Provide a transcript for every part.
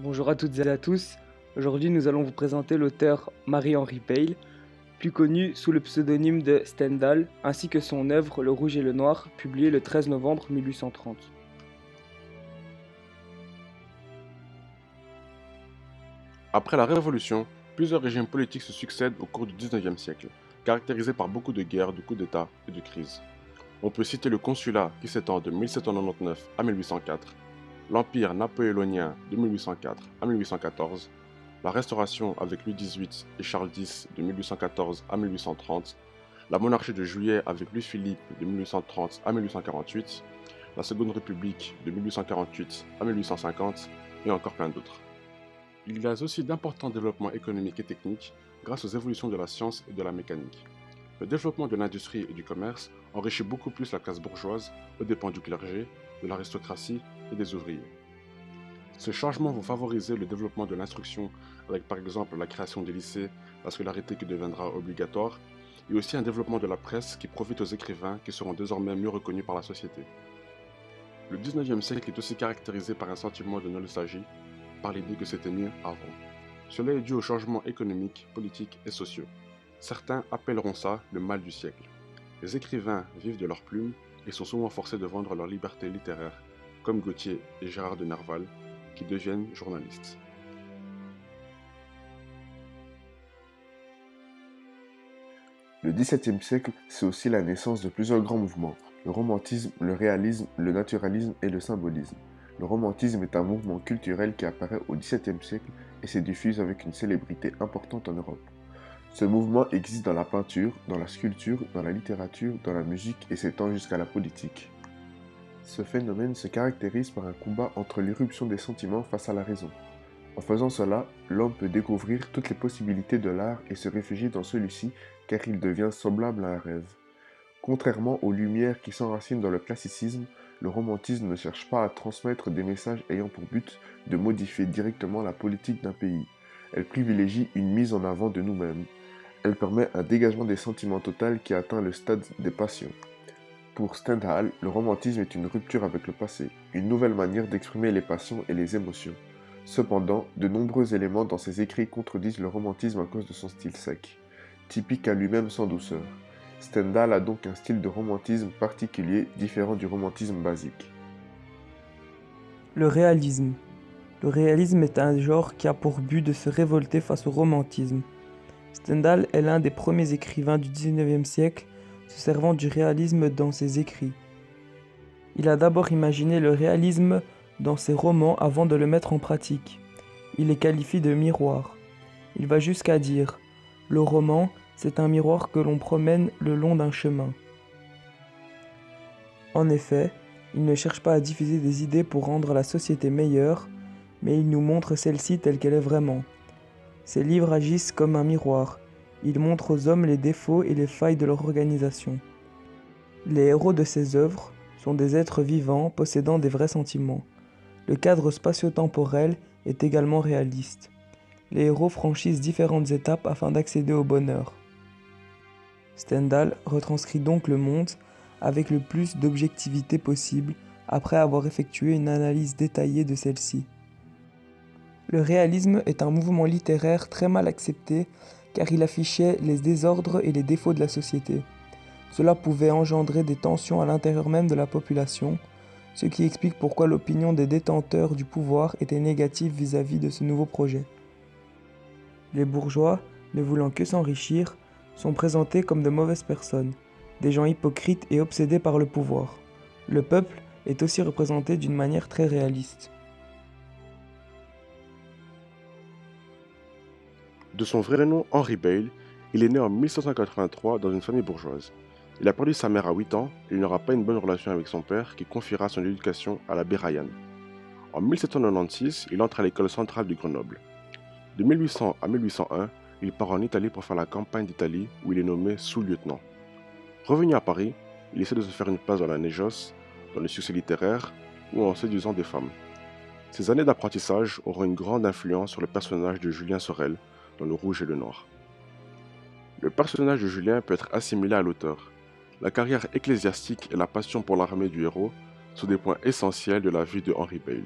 Bonjour à toutes et à tous. Aujourd'hui, nous allons vous présenter l'auteur Marie-Henri Peyle, plus connu sous le pseudonyme de Stendhal, ainsi que son œuvre Le Rouge et le Noir, publiée le 13 novembre 1830. Après la Révolution, plusieurs régimes politiques se succèdent au cours du XIXe siècle, caractérisés par beaucoup de guerres, de coups d'État et de crises. On peut citer le Consulat qui s'étend de 1799 à 1804, l'Empire napoléonien de 1804 à 1814, la Restauration avec Louis XVIII et Charles X de 1814 à 1830, la monarchie de Juillet avec Louis-Philippe de 1830 à 1848, la Seconde République de 1848 à 1850 et encore plein d'autres. Il y a aussi d'importants développements économiques et techniques grâce aux évolutions de la science et de la mécanique. Le développement de l'industrie et du commerce enrichit beaucoup plus la classe bourgeoise aux dépens du clergé, de l'aristocratie et des ouvriers. Ces changements vont favoriser le développement de l'instruction avec par exemple la création des lycées, la scolarité qui deviendra obligatoire, et aussi un développement de la presse qui profite aux écrivains qui seront désormais mieux reconnus par la société. Le 19e siècle est aussi caractérisé par un sentiment de nostalgie, par l'idée que c'était mieux avant. Cela est dû aux changements économiques, politiques et sociaux. Certains appelleront ça le mal du siècle. Les écrivains vivent de leurs plumes et sont souvent forcés de vendre leur liberté littéraire, comme Gautier et Gérard de Nerval, qui deviennent journalistes. Le XVIIe siècle, c'est aussi la naissance de plusieurs grands mouvements, le romantisme, le réalisme, le naturalisme et le symbolisme. Le romantisme est un mouvement culturel qui apparaît au XVIIe siècle et se diffuse avec une célébrité importante en Europe. Ce mouvement existe dans la peinture, dans la sculpture, dans la littérature, dans la musique et s'étend jusqu'à la politique. Ce phénomène se caractérise par un combat entre l'irruption des sentiments face à la raison. En faisant cela, l'homme peut découvrir toutes les possibilités de l'art et se réfugier dans celui-ci car il devient semblable à un rêve. Contrairement aux Lumières qui s'enracinent dans le classicisme, le romantisme ne cherche pas à transmettre des messages ayant pour but de modifier directement la politique d'un pays. Elle privilégie une mise en avant de nous-mêmes. Elle permet un dégagement des sentiments total qui atteint le stade des passions. Pour Stendhal, le romantisme est une rupture avec le passé, une nouvelle manière d'exprimer les passions et les émotions. Cependant, de nombreux éléments dans ses écrits contredisent le romantisme à cause de son style sec, typique à lui-même sans douceur. Stendhal a donc un style de romantisme particulier, différent du romantisme basique. Le réalisme. Le réalisme est un genre qui a pour but de se révolter face au romantisme. Stendhal est l'un des premiers écrivains du XIXe siècle se servant du réalisme dans ses écrits. Il a d'abord imaginé le réalisme dans ses romans avant de le mettre en pratique. Il les qualifie de miroirs. Il va jusqu'à dire « Le roman, c'est un miroir que l'on promène le long d'un chemin. » En effet, il ne cherche pas à diffuser des idées pour rendre la société meilleure, mais il nous montre celle-ci telle qu'elle est vraiment. Ses livres agissent comme un miroir. Ils montrent aux hommes les défauts et les failles de leur organisation. Les héros de ses œuvres sont des êtres vivants possédant des vrais sentiments. Le cadre spatio-temporel est également réaliste. Les héros franchissent différentes étapes afin d'accéder au bonheur. Stendhal retranscrit donc le monde avec le plus d'objectivité possible après avoir effectué une analyse détaillée de celle-ci. Le réalisme est un mouvement littéraire très mal accepté car il affichait les désordres et les défauts de la société. Cela pouvait engendrer des tensions à l'intérieur même de la population, ce qui explique pourquoi l'opinion des détenteurs du pouvoir était négative vis-à-vis de ce nouveau projet. Les bourgeois, ne voulant que s'enrichir, sont présentés comme de mauvaises personnes, des gens hypocrites et obsédés par le pouvoir. Le peuple est aussi représenté d'une manière très réaliste. De son vrai nom Henri Peyle, il est né en 1783 dans une famille bourgeoise. Il a perdu sa mère à 8 ans et il n'aura pas une bonne relation avec son père qui confiera son éducation à l'abbé Rayan. En 1796, il entre à l'école centrale de Grenoble. De 1800 à 1801, il part en Italie pour faire la campagne d'Italie où il est nommé sous-lieutenant. Revenu à Paris, il essaie de se faire une place dans la négoce, dans le succès littéraire ou en séduisant des femmes. Ces années d'apprentissage auront une grande influence sur le personnage de Julien Sorel dans Le Rouge et le Noir. Le personnage de Julien peut être assimilé à l'auteur. La carrière ecclésiastique et la passion pour l'armée du héros sont des points essentiels de la vie de Henri Peyle.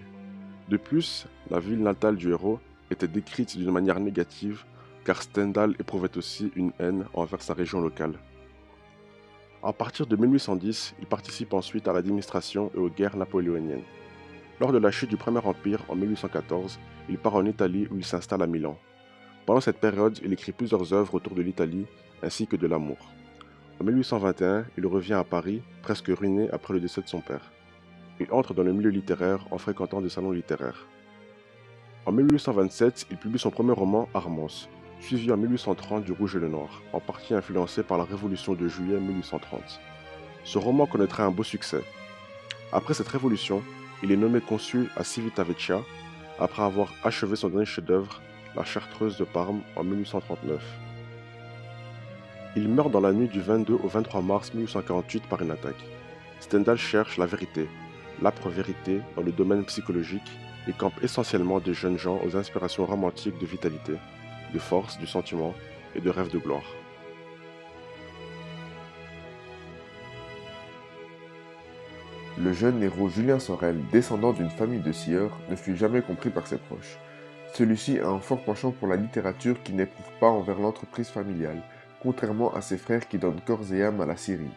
De plus, la ville natale du héros était décrite d'une manière négative car Stendhal éprouvait aussi une haine envers sa région locale. À partir de 1810, il participe ensuite à l'administration et aux guerres napoléoniennes. Lors de la chute du Premier Empire en 1814, il part en Italie où il s'installe à Milan. Pendant cette période, il écrit plusieurs œuvres autour de l'Italie ainsi que de l'amour. En 1821, il revient à Paris, presque ruiné après le décès de son père. Il entre dans le milieu littéraire en fréquentant des salons littéraires. En 1827, il publie son premier roman Armance, suivi en 1830 du Rouge et le Noir, en partie influencé par la Révolution de juillet 1830. Ce roman connaîtra un beau succès. Après cette révolution, il est nommé consul à Civitavecchia, après avoir achevé son dernier chef-d'œuvre, La Chartreuse de Parme, en 1839. Il meurt dans la nuit du 22 au 23 mars 1848 par une attaque. Stendhal cherche la vérité, l'âpre vérité dans le domaine psychologique et campe essentiellement des jeunes gens aux inspirations romantiques de vitalité, de force, du sentiment et de rêve de gloire. Le jeune héros Julien Sorel, descendant d'une famille de scieurs, ne fut jamais compris par ses proches. Celui-ci a un fort penchant pour la littérature qui n'éprouve pas envers l'entreprise familiale, contrairement à ses frères qui donnent corps et âme à la Syrie.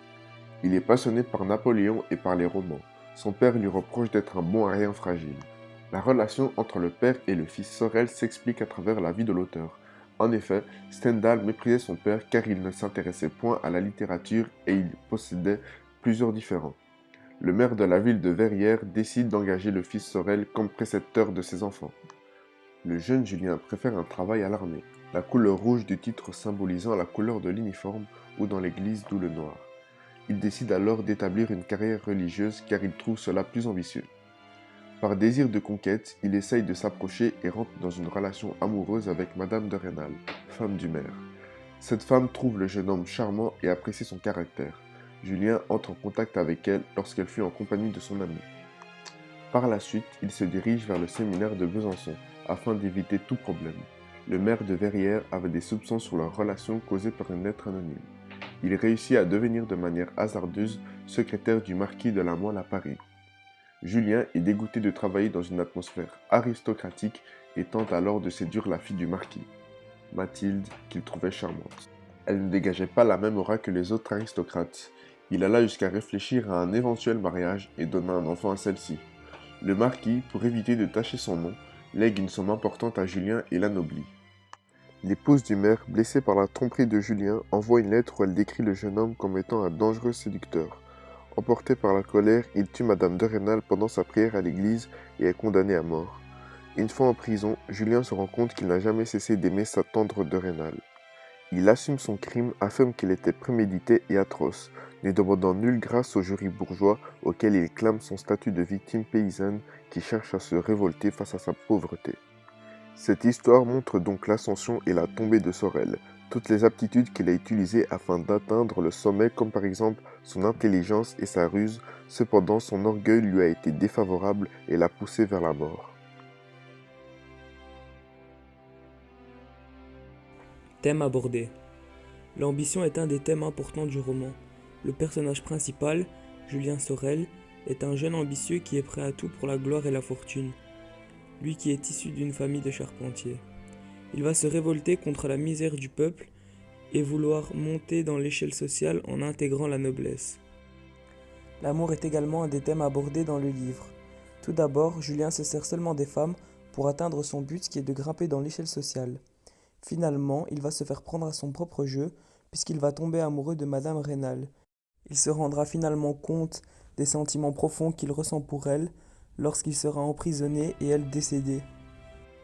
Il est passionné par Napoléon et par les romans. Son père lui reproche d'être un bon à rien fragile. La relation entre le père et le fils Sorel s'explique à travers la vie de l'auteur. En effet, Stendhal méprisait son père car il ne s'intéressait point à la littérature et il possédait plusieurs différends. Le maire de la ville de Verrières décide d'engager le fils Sorel comme précepteur de ses enfants. Le jeune Julien préfère un travail à l'armée, la couleur rouge du titre symbolisant la couleur de l'uniforme ou dans l'église d'où le noir. Il décide alors d'établir une carrière religieuse car il trouve cela plus ambitieux. Par désir de conquête, il essaye de s'approcher et rentre dans une relation amoureuse avec Madame de Rênal, femme du maire. Cette femme trouve le jeune homme charmant et apprécie son caractère. Julien entre en contact avec elle lorsqu'elle fut en compagnie de son ami. Par la suite, il se dirige vers le séminaire de Besançon afin d'éviter tout problème. Le maire de Verrières avait des soupçons sur leur relation causée par une lettre anonyme. Il réussit à devenir de manière hasardeuse secrétaire du marquis de la Mole à Paris. Julien est dégoûté de travailler dans une atmosphère aristocratique et tente alors de séduire la fille du marquis, Mathilde, qu'il trouvait charmante. Elle ne dégageait pas la même aura que les autres aristocrates. Il alla jusqu'à réfléchir à un éventuel mariage et donna un enfant à celle-ci. Le marquis, pour éviter de tacher son nom, lègue une somme importante à Julien et l'anoblit. L'épouse du maire, blessée par la tromperie de Julien, envoie une lettre où elle décrit le jeune homme comme étant un dangereux séducteur. Emporté par la colère, il tue Madame de Rênal pendant sa prière à l'église et est condamné à mort. Une fois en prison, Julien se rend compte qu'il n'a jamais cessé d'aimer sa tendre de Rênal. Il assume son crime, affirme qu'il était prémédité et atroce, ne demandant nulle grâce au jury bourgeois auquel il clame son statut de victime paysanne qui cherche à se révolter face à sa pauvreté. Cette histoire montre donc l'ascension et la tombée de Sorel, toutes les aptitudes qu'il a utilisées afin d'atteindre le sommet comme par exemple son intelligence et sa ruse, cependant son orgueil lui a été défavorable et l'a poussé vers la mort. Thème abordé. L'ambition est un des thèmes importants du roman. Le personnage principal, Julien Sorel, est un jeune ambitieux qui est prêt à tout pour la gloire et la fortune. Lui qui est issu d'une famille de charpentiers. Il va se révolter contre la misère du peuple et vouloir monter dans l'échelle sociale en intégrant la noblesse. L'amour est également un des thèmes abordés dans le livre. Tout d'abord, Julien se sert seulement des femmes pour atteindre son but qui est de grimper dans l'échelle sociale. Finalement, il va se faire prendre à son propre jeu puisqu'il va tomber amoureux de Madame Rênal. Il se rendra finalement compte des sentiments profonds qu'il ressent pour elle lorsqu'il sera emprisonné et elle décédée.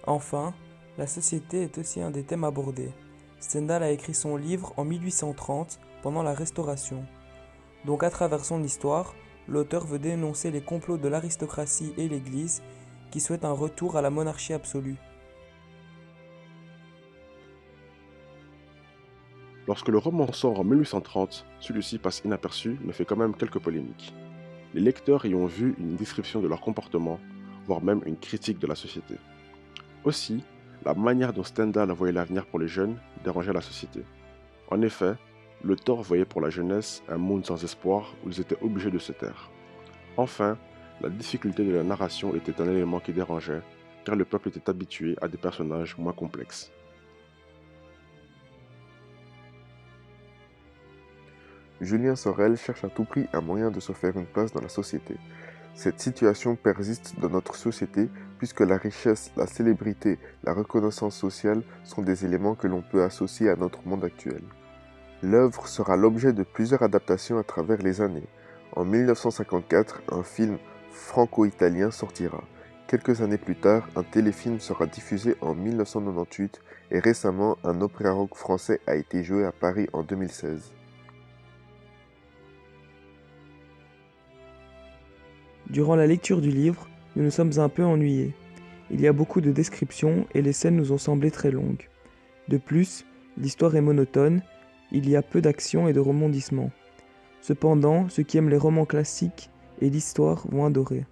Enfin, la société est aussi un des thèmes abordés. Stendhal a écrit son livre en 1830 pendant la Restauration. Donc à travers son histoire, l'auteur veut dénoncer les complots de l'aristocratie et l'Église qui souhaitent un retour à la monarchie absolue. Lorsque le roman sort en 1830, celui-ci passe inaperçu mais fait quand même quelques polémiques. Les lecteurs y ont vu une description de leur comportement, voire même une critique de la société. Aussi, la manière dont Stendhal voyait l'avenir pour les jeunes dérangeait la société. En effet, l'auteur voyait pour la jeunesse un monde sans espoir où ils étaient obligés de se taire. Enfin, La difficulté de la narration était un élément qui dérangeait, car le peuple était habitué à des personnages moins complexes. Julien Sorel cherche à tout prix un moyen de se faire une place dans la société. Cette situation persiste dans notre société puisque la richesse, la célébrité, la reconnaissance sociale sont des éléments que l'on peut associer à notre monde actuel. L'œuvre sera l'objet de plusieurs adaptations à travers les années. En 1954, un film franco-italien sortira. Quelques années plus tard, un téléfilm sera diffusé en 1998 et récemment, un opéra rock français a été joué à Paris en 2016. Durant la lecture du livre, nous nous sommes un peu ennuyés. Il y a beaucoup de descriptions et les scènes nous ont semblé très longues. De plus, l'histoire est monotone, il y a peu d'action et de rebondissements. Cependant, ceux qui aiment les romans classiques et l'histoire vont adorer.